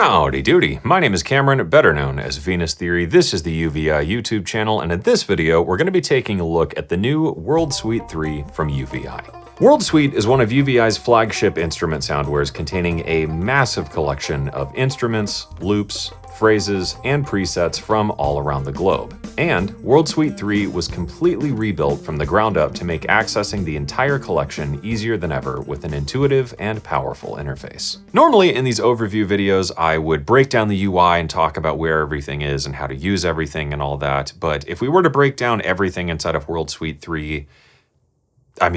Howdy doody, my name is Cameron, better known as Venus Theory. This is the UVI YouTube channel, and in this video, we're going to be taking a look at the new World Suite 3 from UVI. World Suite is one of UVI's flagship instrument soundwares containing a massive collection of instruments, loops, phrases, and presets from all around the globe. And World Suite 3 was completely rebuilt from the ground up to make accessing the entire collection easier than ever with an intuitive and powerful interface. Normally in these overview videos, I would break down the UI and talk about where everything is and how to use everything and all that, but if we were to break down everything inside of World Suite 3,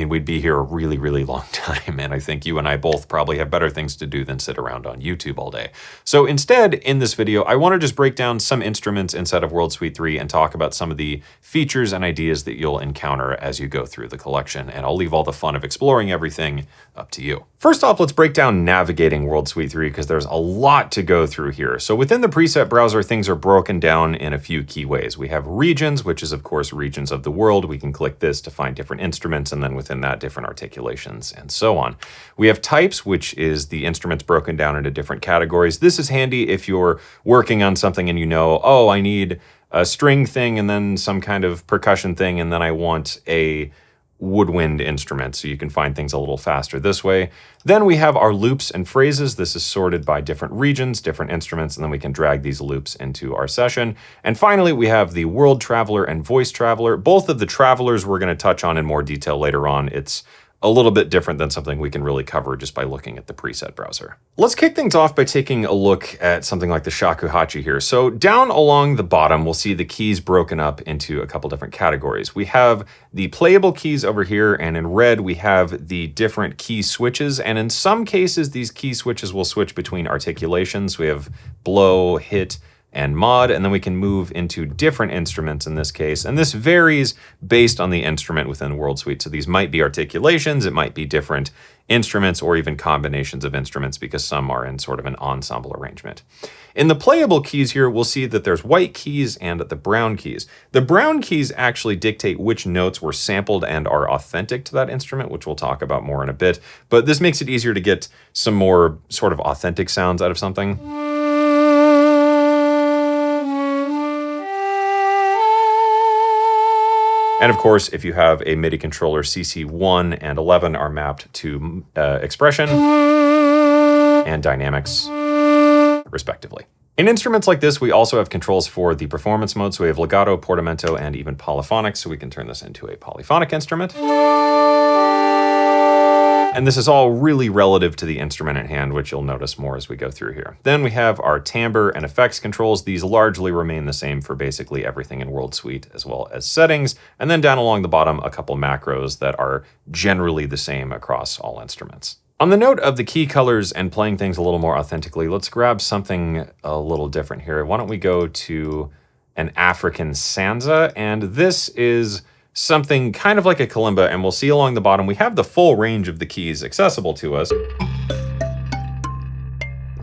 we'd be here a really, really long time, and I think you and I both probably have better things to do than sit around on YouTube all day. So instead, in this video, I want to just break down some instruments inside of World Suite 3 and talk about some of the features and ideas that you'll encounter as you go through the collection, and I'll leave all the fun of exploring everything up to you. First off, let's break down navigating World Suite 3 because there's a lot to go through here. So within the preset browser, things are broken down in a few key ways. We have regions, which is of course regions of the world. We can click this to find different instruments, and then within that, different articulations and so on. We have types, which is the instruments broken down into different categories. This is handy if you're working on something and you know, oh, I need a string thing and then some kind of percussion thing, and then I want a woodwind instrument, so you can find things a little faster this way. Then we have our loops and phrases. This is sorted by different regions, different instruments, and then we can drag these loops into our session. And finally, we have the World Traveler and Voice Traveler. Both of the travelers we're going to touch on in more detail later on. It's a little bit different than something we can really cover just by looking at the preset browser. Let's kick things off by taking a look at something like the Shakuhachi here. So down along the bottom, we'll see the keys broken up into a couple different categories. We have the playable keys over here, and in red, we have the different key switches. And in some cases, these key switches will switch between articulations. We have blow, hit, and mod, and then we can move into different instruments in this case. And this varies based on the instrument within World Suite. So these might be articulations, it might be different instruments, or even combinations of instruments because some are in sort of an ensemble arrangement. In the playable keys here, we'll see that there's white keys and the brown keys. The brown keys actually dictate which notes were sampled and are authentic to that instrument, which we'll talk about more in a bit. But this makes it easier to get some more sort of authentic sounds out of something. And of course, if you have a MIDI controller, CC1 and 11 are mapped to expression and dynamics, respectively. In instruments like this, we also have controls for the performance mode. So we have legato, portamento, and even polyphonic. So we can turn this into a polyphonic instrument. And this is all really relative to the instrument at hand, which you'll notice more as we go through here. Then we have our timbre and effects controls. These largely remain the same for basically everything in World Suite, as well as settings. And then down along the bottom, a couple macros that are generally the same across all instruments. On the note of the key colors and playing things a little more authentically, let's grab something a little different here. Why don't we go to an African Sansa? And this is something kind of like a kalimba, and we'll see along the bottom, we have the full range of the keys accessible to us.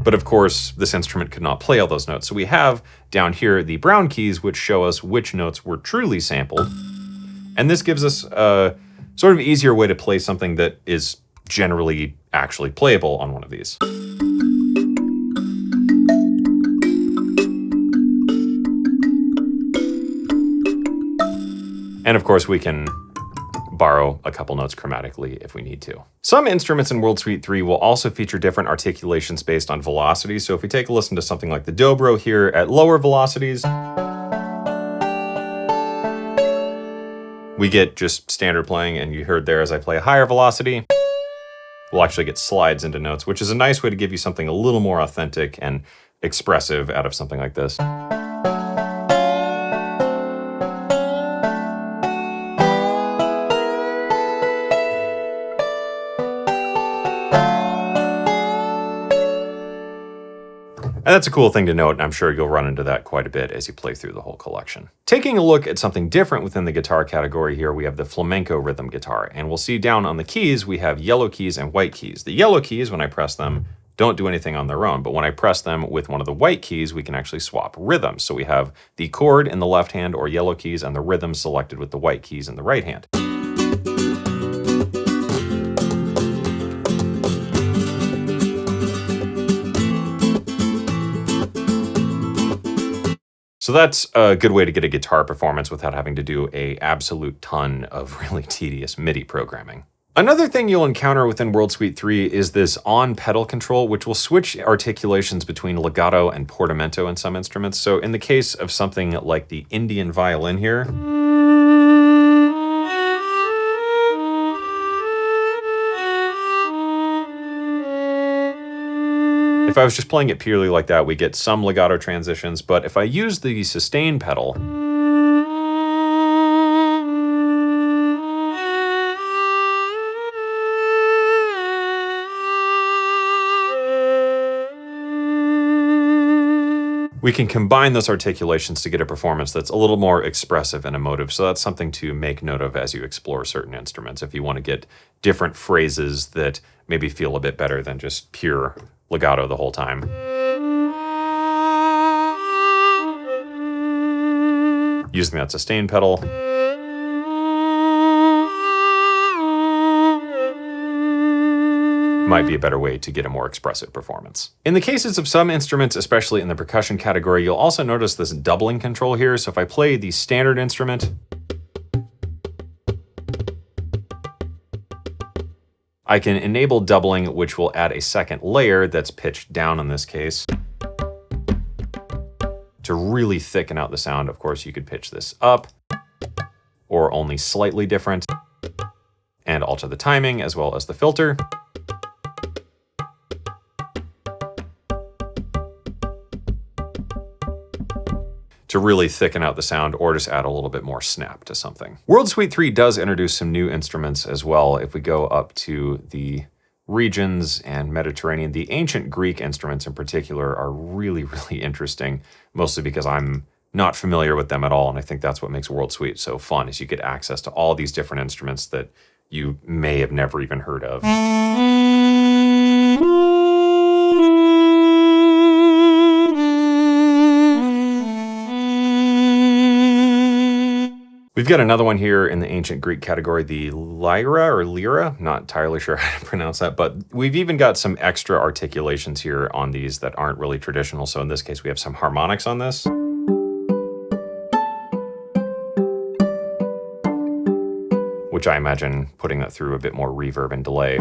But of course, this instrument could not play all those notes. So we have down here the brown keys, which show us which notes were truly sampled. And this gives us a sort of easier way to play something that is generally actually playable on one of these. And of course, we can borrow a couple notes chromatically if we need to. Some instruments in World Suite 3 will also feature different articulations based on velocity. So if we take a listen to something like the dobro here at lower velocities, we get just standard playing, and you heard there as I play a higher velocity, we'll actually get slides into notes, which is a nice way to give you something a little more authentic and expressive out of something like this. And that's a cool thing to note, and I'm sure you'll run into that quite a bit as you play through the whole collection. Taking a look at something different within the guitar category here, we have the flamenco rhythm guitar. And we'll see down on the keys, we have yellow keys and white keys. The yellow keys, when I press them, don't do anything on their own, but when I press them with one of the white keys, we can actually swap rhythms. So we have the chord in the left hand, or yellow keys, and the rhythm selected with the white keys in the right hand. So that's a good way to get a guitar performance without having to do an absolute ton of really tedious MIDI programming. Another thing you'll encounter within World Suite 3 is this on pedal control, which will switch articulations between legato and portamento in some instruments. So in the case of something like the Indian violin here, if I was just playing it purely like that, we get some legato transitions, but if I use the sustain pedal, we can combine those articulations to get a performance that's a little more expressive and emotive. So that's something to make note of as you explore certain instruments, if you want to get different phrases that maybe feel a bit better than just pure legato the whole time. Using that sustain pedal. Might be a better way to get a more expressive performance. In the cases of some instruments, especially in the percussion category, you'll also notice this doubling control here. So if I play the standard instrument, I can enable doubling, which will add a second layer that's pitched down in this case. To really thicken out the sound, of course, you could pitch this up or only slightly different and alter the timing as well as the filter. To really thicken out the sound or just add a little bit more snap to something. World Suite 3 does introduce some new instruments as well. If we go up to the regions and Mediterranean, the ancient Greek instruments in particular are really, really interesting, mostly because I'm not familiar with them at all. And I think that's what makes World Suite so fun, is you get access to all these different instruments that you may have never even heard of. We've got another one here in the ancient Greek category, the lyra, not entirely sure how to pronounce that, but we've even got some extra articulations here on these that aren't really traditional. So in this case, we have some harmonics on this. Which I imagine putting that through a bit more reverb and delay.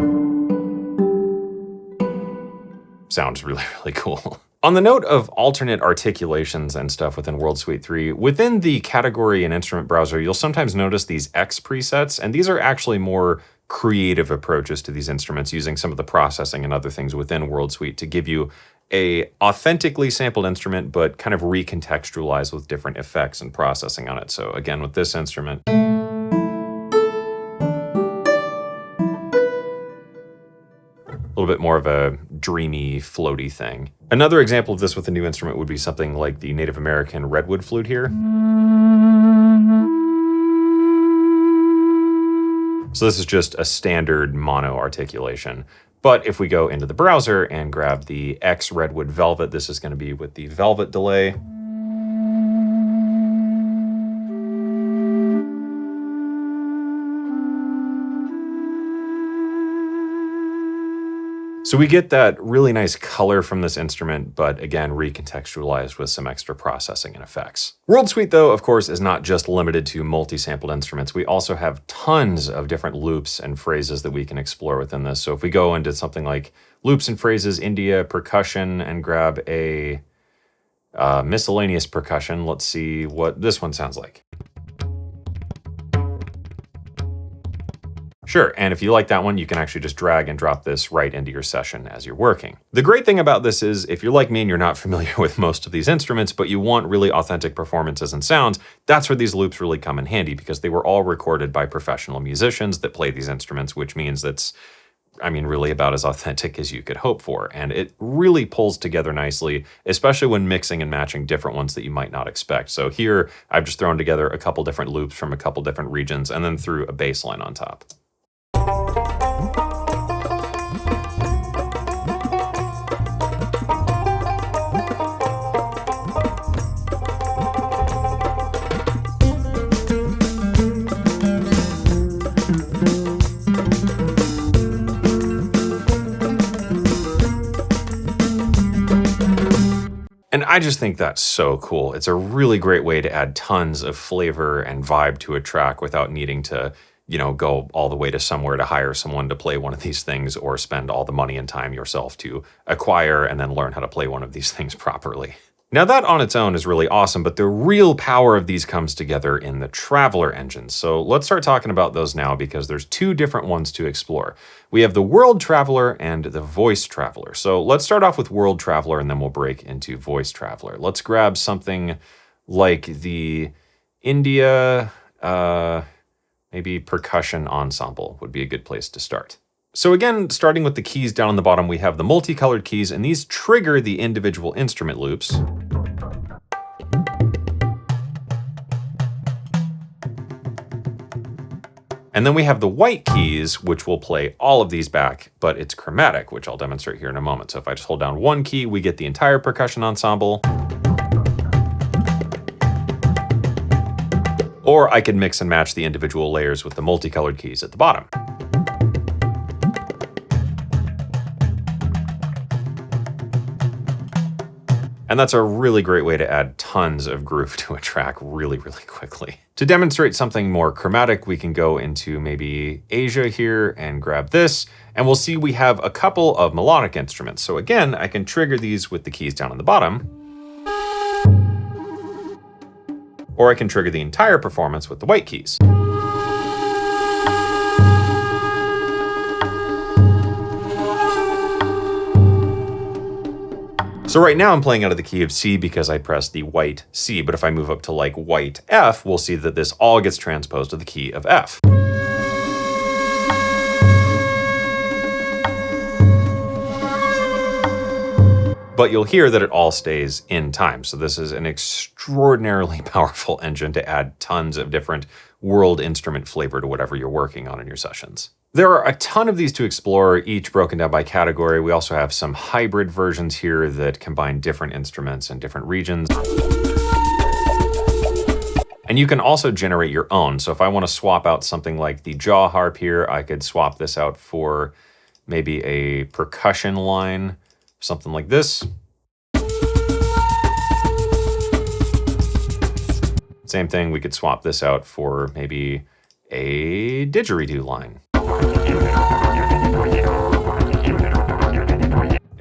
Sounds really, really cool. On the note of alternate articulations and stuff within World Suite 3, within the category and instrument browser, you'll sometimes notice these X presets, and these are actually more creative approaches to these instruments, using some of the processing and other things within World Suite to give you a authentically sampled instrument, but kind of recontextualized with different effects and processing on it. So again, with this instrument, a little bit more of a dreamy, floaty thing. Another example of this with a new instrument would be something like the Native American redwood flute here. So this is just a standard mono articulation. But if we go into the browser and grab the X redwood velvet, this is going to be with the velvet delay. So we get that really nice color from this instrument, but again, recontextualized with some extra processing and effects. World Suite, though, of course, is not just limited to multi-sampled instruments. We also have tons of different loops and phrases that we can explore within this. So if we go into something like loops and phrases, India, percussion, and grab a miscellaneous percussion, let's see what this one sounds like. Sure, and if you like that one, you can actually just drag and drop this right into your session as you're working. The great thing about this is, if you're like me and you're not familiar with most of these instruments, but you want really authentic performances and sounds, that's where these loops really come in handy, because they were all recorded by professional musicians that play these instruments, which means that's, I mean, really about as authentic as you could hope for. And it really pulls together nicely, especially when mixing and matching different ones that you might not expect. So here, I've just thrown together a couple different loops from a couple different regions and then threw a bass line on top. And I just think that's so cool. It's a really great way to add tons of flavor and vibe to a track without needing to, go all the way to somewhere to hire someone to play one of these things or spend all the money and time yourself to acquire and then learn how to play one of these things properly. Now that on its own is really awesome, but the real power of these comes together in the Traveler engines. So let's start talking about those now because there's two different ones to explore. We have the World Traveler and the Voice Traveler. So let's start off with World Traveler and then we'll break into Voice Traveler. Let's grab something like the India, maybe Percussion Ensemble would be a good place to start. So again, starting with the keys down on the bottom, we have the multicolored keys, and these trigger the individual instrument loops. And then we have the white keys, which will play all of these back, but it's chromatic, which I'll demonstrate here in a moment. So if I just hold down one key, we get the entire percussion ensemble. Or I could mix and match the individual layers with the multicolored keys at the bottom. And that's a really great way to add tons of groove to a track really, really quickly. To demonstrate something more chromatic, we can go into maybe Asia here and grab this, and we'll see we have a couple of melodic instruments. So again, I can trigger these with the keys down on the bottom, or I can trigger the entire performance with the white keys. So right now I'm playing out of the key of C because I pressed the white C, but if I move up to like white F, we'll see that this all gets transposed to the key of F. But you'll hear that it all stays in time. So this is an extraordinarily powerful engine to add tons of different world instrument flavor to whatever you're working on in your sessions. There are a ton of these to explore, each broken down by category. We also have some hybrid versions here that combine different instruments and different regions. And you can also generate your own. So if I want to swap out something like the jaw harp here, I could swap this out for maybe a percussion line, something like this. Same thing, we could swap this out for maybe a didgeridoo line.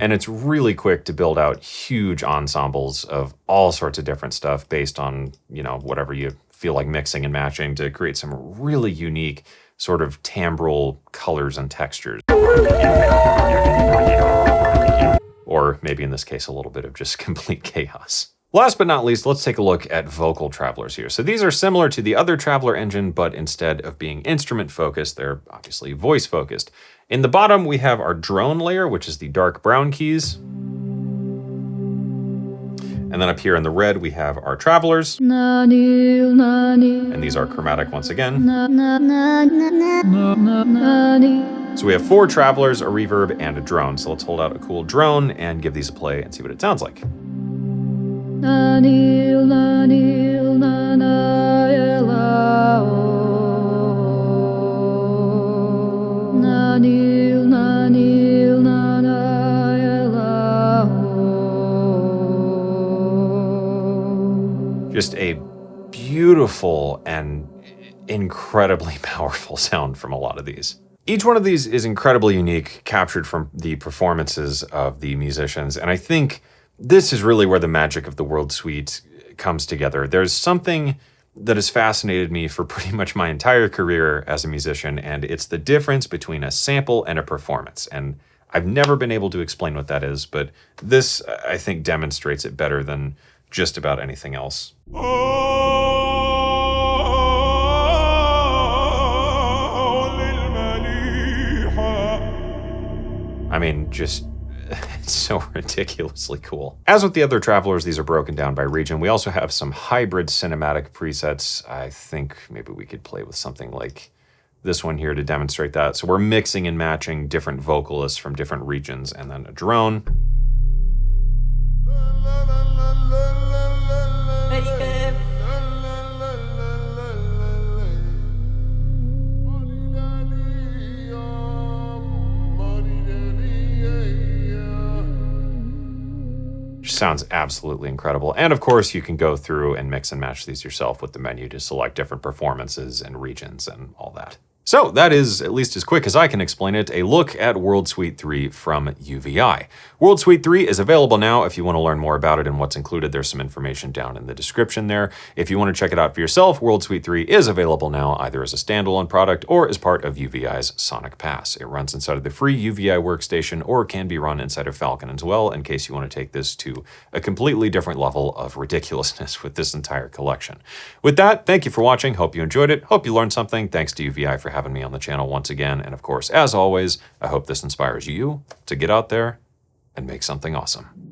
And it's really quick to build out huge ensembles of all sorts of different stuff based on, whatever you feel like mixing and matching to create some really unique sort of timbral colors and textures. Or maybe in this case, a little bit of just complete chaos. Last but not least, let's take a look at vocal travelers here. So these are similar to the other Traveler engine, but instead of being instrument focused, they're obviously voice focused. In the bottom, we have our drone layer, which is the dark brown keys. And then up here in the red, we have our travelers. And these are chromatic once again. So we have 4 travelers, a reverb, and a drone. So let's hold out a cool drone and give these a play and see what it sounds like. Just a beautiful and incredibly powerful sound from a lot of these. Each one of these is incredibly unique, captured from the performances of the musicians, and I think this is really where the magic of the World Suite comes together. There's something that has fascinated me for pretty much my entire career as a musician, and it's the difference between a sample and a performance. And I've never been able to explain what that is, but this, I think, demonstrates it better than just about anything else. I mean, just it's so ridiculously cool. As with the other Travelers, these are broken down by region. We also have some hybrid cinematic presets. I think maybe we could play with something like this one here to demonstrate that. So we're mixing and matching different vocalists from different regions, and then a drone. which sounds absolutely incredible. And of course, you can go through and mix and match these yourself with the menu to select different performances and regions and all that. So that is, at least as quick as I can explain it, a look at World Suite 3 from UVI. World Suite 3 is available now. If you want to learn more about it and what's included, there's some information down in the description there. If you want to check it out for yourself, World Suite 3 is available now either as a standalone product or as part of UVI's Sonic Pass. It runs inside of the free UVI workstation or can be run inside of Falcon as well, in case you want to take this to a completely different level of ridiculousness with this entire collection. With that, thank you for watching. Hope you enjoyed it. Hope you learned something. Thanks to UVI for having me on the channel once again. And of course, as always, I hope this inspires you to get out there and make something awesome.